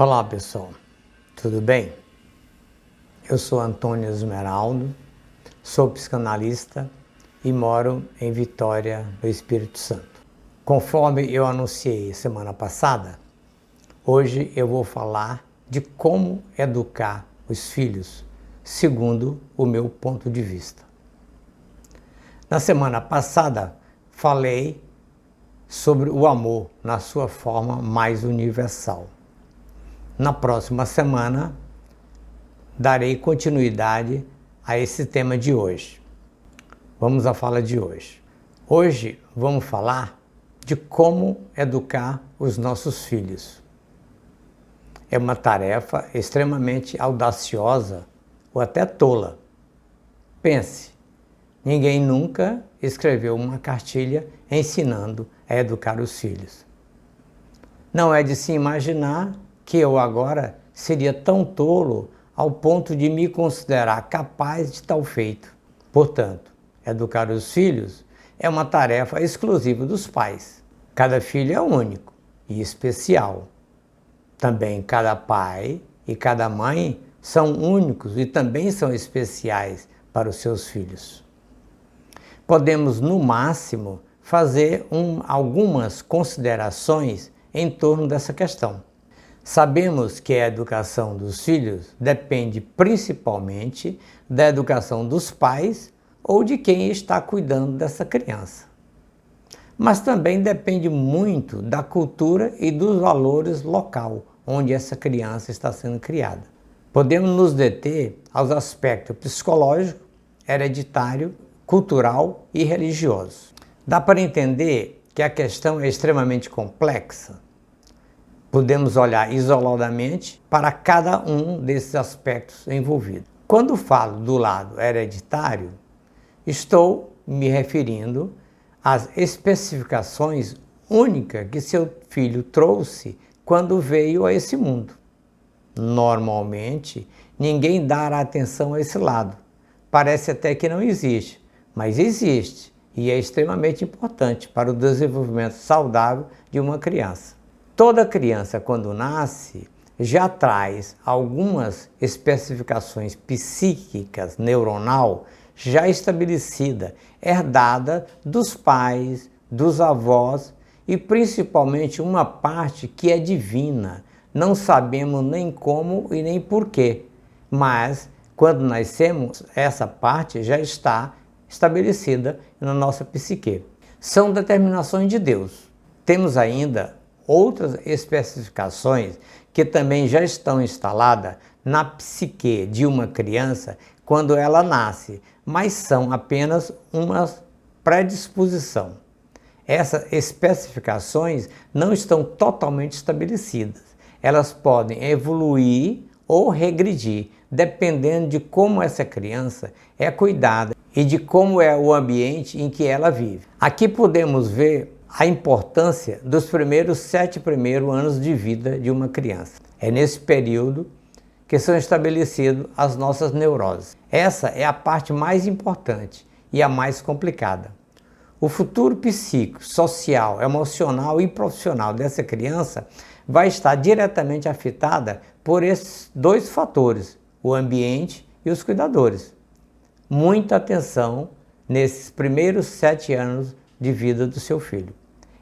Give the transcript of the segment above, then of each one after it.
Olá pessoal, tudo bem? Eu sou Antônio Esmeraldo, sou psicanalista e moro em Vitória, no Espírito Santo. Conforme eu anunciei semana passada, hoje eu vou falar de como educar os filhos, segundo o meu ponto de vista. Na semana passada, falei sobre o amor na sua forma mais universal. Na próxima semana, darei continuidade a esse tema de hoje. Vamos à fala de hoje. Hoje vamos falar de como educar os nossos filhos. É uma tarefa extremamente audaciosa ou até tola. Pense, ninguém nunca escreveu uma cartilha ensinando a educar os filhos. Não é de se imaginar que eu agora seria tão tolo ao ponto de me considerar capaz de tal feito. Portanto, educar os filhos é uma tarefa exclusiva dos pais. Cada filho é único e especial. Também cada pai e cada mãe são únicos e também são especiais para os seus filhos. Podemos, no máximo, fazer algumas considerações em torno dessa questão. Sabemos que a educação dos filhos depende principalmente da educação dos pais ou de quem está cuidando dessa criança. Mas também depende muito da cultura e dos valores local onde essa criança está sendo criada. Podemos nos deter aos aspectos psicológico, hereditário, cultural e religioso. Dá para entender que a questão é extremamente complexa. Podemos olhar isoladamente para cada um desses aspectos envolvidos. Quando falo do lado hereditário, estou me referindo às especificações únicas que seu filho trouxe quando veio a esse mundo. Normalmente, ninguém dá atenção a esse lado. Parece até que não existe, mas existe e é extremamente importante para o desenvolvimento saudável de uma criança. Toda criança, quando nasce, já traz algumas especificações psíquicas, neuronal, já estabelecida, herdada dos pais, dos avós e principalmente uma parte que é divina. Não sabemos nem como e nem porquê, mas quando nascemos, essa parte já está estabelecida na nossa psique. São determinações de Deus. Temos ainda outras especificações que também já estão instaladas na psique de uma criança quando ela nasce, mas são apenas uma predisposição. Essas especificações não estão totalmente estabelecidas. Elas podem evoluir ou regredir, dependendo de como essa criança é cuidada e de como é o ambiente em que ela vive. Aqui podemos ver a importância dos primeiros 7 anos de vida de uma criança. É nesse período que são estabelecidas as nossas neuroses. Essa é a parte mais importante e a mais complicada. O futuro psíquico, social, emocional e profissional dessa criança vai estar diretamente afetada por esses dois fatores, o ambiente e os cuidadores. Muita atenção nesses primeiros 7 anos de vida do seu filho.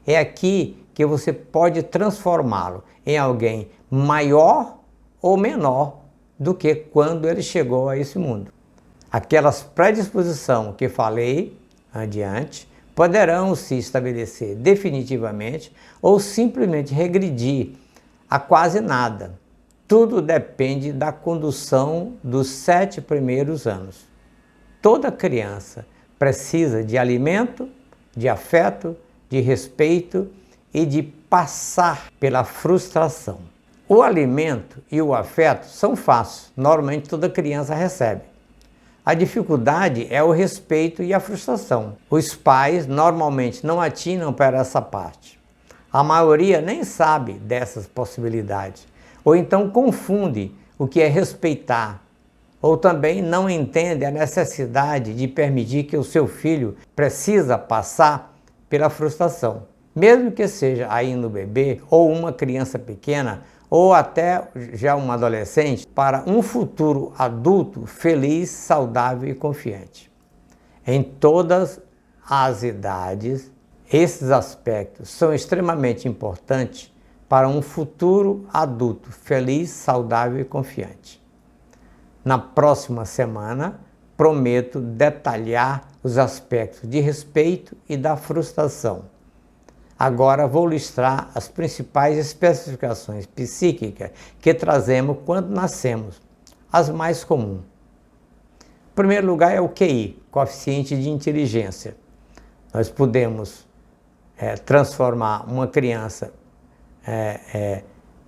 É aqui que você pode transformá-lo em alguém maior ou menor do que quando ele chegou a esse mundo. Aquelas predisposições que falei adiante poderão se estabelecer definitivamente ou simplesmente regredir a quase nada. Tudo depende da condução dos 7 anos. Toda criança precisa de alimento, de afeto, de respeito e de passar pela frustração. O alimento e o afeto são fáceis, normalmente toda criança recebe. A dificuldade é o respeito e a frustração. Os pais normalmente não atinam para essa parte. A maioria nem sabe dessas possibilidades, ou então confunde o que é respeitar, ou também não entende a necessidade de permitir que o seu filho precisa passar pela frustração. Mesmo que seja ainda um bebê ou uma criança pequena, ou até já um adolescente para um futuro adulto feliz, saudável e confiante. Em todas as idades, esses aspectos são extremamente importantes para um futuro adulto feliz, saudável e confiante. Na próxima semana, prometo detalhar os aspectos de respeito e da frustração. Agora vou listar as principais especificações psíquicas que trazemos quando nascemos, as mais comuns. Em primeiro lugar é o QI, coeficiente de inteligência. Nós podemos transformar uma criança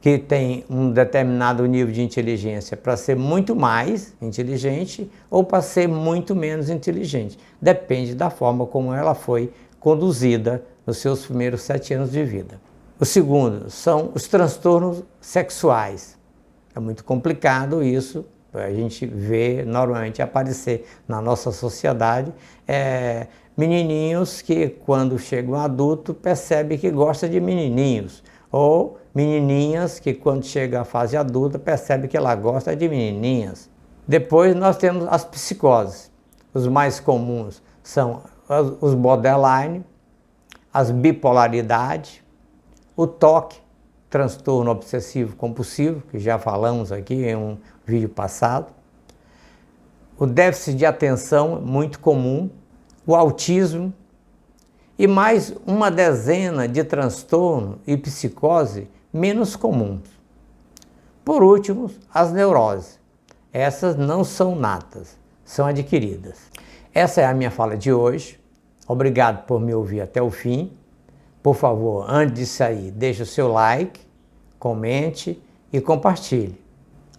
que tem um determinado nível de inteligência para ser muito mais inteligente ou para ser muito menos inteligente. Depende da forma como ela foi conduzida nos seus primeiros 7 anos de vida. O segundo são os transtornos sexuais. É muito complicado isso, a gente vê normalmente aparecer na nossa sociedade menininhos que quando chegam adulto percebem que gosta de menininhos, ou menininhas que quando chega à fase adulta percebem que ela gosta de menininhas. Depois nós temos as psicoses. Os mais comuns são os borderline, as bipolaridade, o TOC, transtorno obsessivo compulsivo, que já falamos aqui em um vídeo passado, o déficit de atenção, muito comum, o autismo e mais uma dezena de transtornos e psicose menos comuns. Por último, as neuroses. Essas não são natas, são adquiridas. Essa é a minha fala de hoje. Obrigado por me ouvir até o fim. Por favor, antes de sair, deixe o seu like, comente e compartilhe.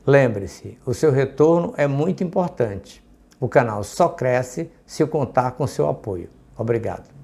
Lembre-se, o seu retorno é muito importante. O canal só cresce se eu contar com seu apoio. Obrigado.